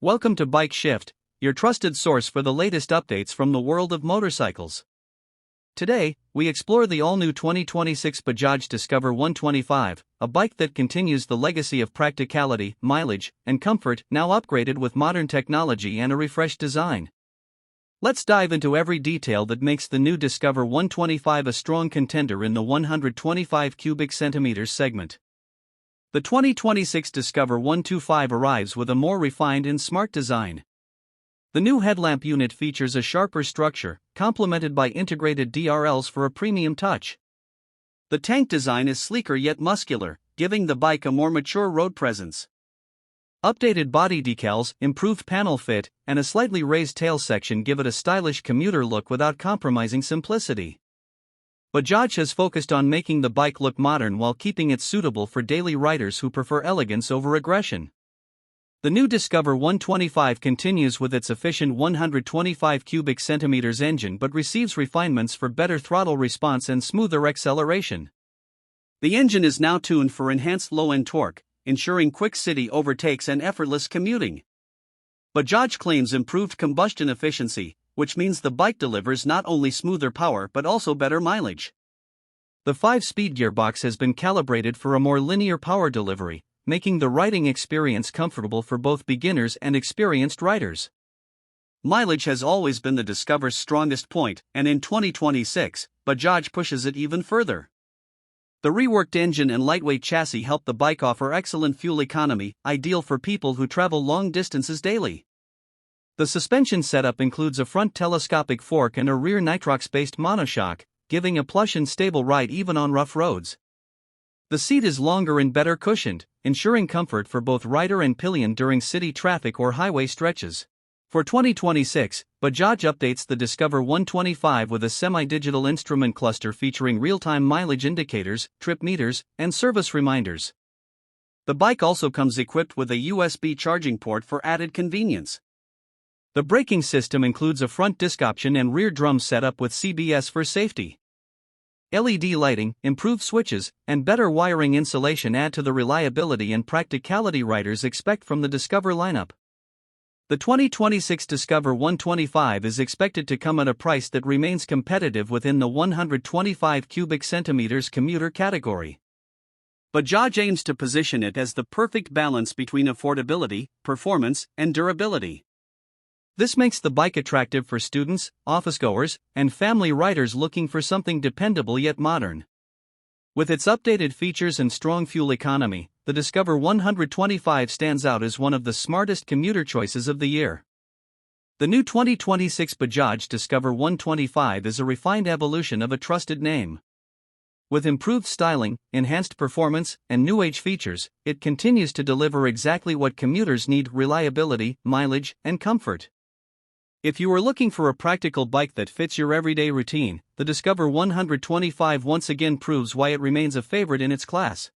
Welcome to Bike Shift, your trusted source for the latest updates from the world of motorcycles. Today, we explore the all-new 2026 Bajaj Discover 125, a bike that continues the legacy of practicality, mileage, and comfort, now upgraded with modern technology and a refreshed design. Let's dive into every detail that makes the new Discover 125 a strong contender in the 125 cubic centimeters segment. The 2026 Discover 125 arrives with a more refined and smart design. The new headlamp unit features a sharper structure, complemented by integrated DRLs for a premium touch. The tank design is sleeker yet muscular, giving the bike a more mature road presence. Updated body decals, improved panel fit, and a slightly raised tail section give it a stylish commuter look without compromising simplicity. Bajaj has focused on making the bike look modern while keeping it suitable for daily riders who prefer elegance over aggression. The new Discover 125 continues with its efficient 125 cubic centimeters engine but receives refinements for better throttle response and smoother acceleration. The engine is now tuned for enhanced low-end torque, ensuring quick city overtakes and effortless commuting. Bajaj claims improved combustion efficiency, which means the bike delivers not only smoother power but also better mileage. The 5-speed gearbox has been calibrated for a more linear power delivery, making the riding experience comfortable for both beginners and experienced riders. Mileage has always been the Discover's strongest point, and in 2026, Bajaj pushes it even further. The reworked engine and lightweight chassis help the bike offer excellent fuel economy, ideal for people who travel long distances daily. The suspension setup includes a front telescopic fork and a rear nitrox-based monoshock, giving a plush and stable ride even on rough roads. The seat is longer and better cushioned, ensuring comfort for both rider and pillion during city traffic or highway stretches. For 2026, Bajaj updates the Discover 125 with a semi-digital instrument cluster featuring real-time mileage indicators, trip meters, and service reminders. The bike also comes equipped with a USB charging port for added convenience. The braking system includes a front disc option and rear drum setup with CBS for safety. LED lighting, improved switches, and better wiring insulation add to the reliability and practicality riders expect from the Discover lineup. The 2026 Discover 125 is expected to come at a price that remains competitive within the 125 cubic centimeters commuter category. Bajaj aims to position it as the perfect balance between affordability, performance, and durability. This makes the bike attractive for students, office-goers, and family riders looking for something dependable yet modern. With its updated features and strong fuel economy, the Discover 125 stands out as one of the smartest commuter choices of the year. The new 2026 Bajaj Discover 125 is a refined evolution of a trusted name. With improved styling, enhanced performance, and new-age features, it continues to deliver exactly what commuters need: reliability, mileage, and comfort. If you are looking for a practical bike that fits your everyday routine, the Discover 125 once again proves why it remains a favorite in its class.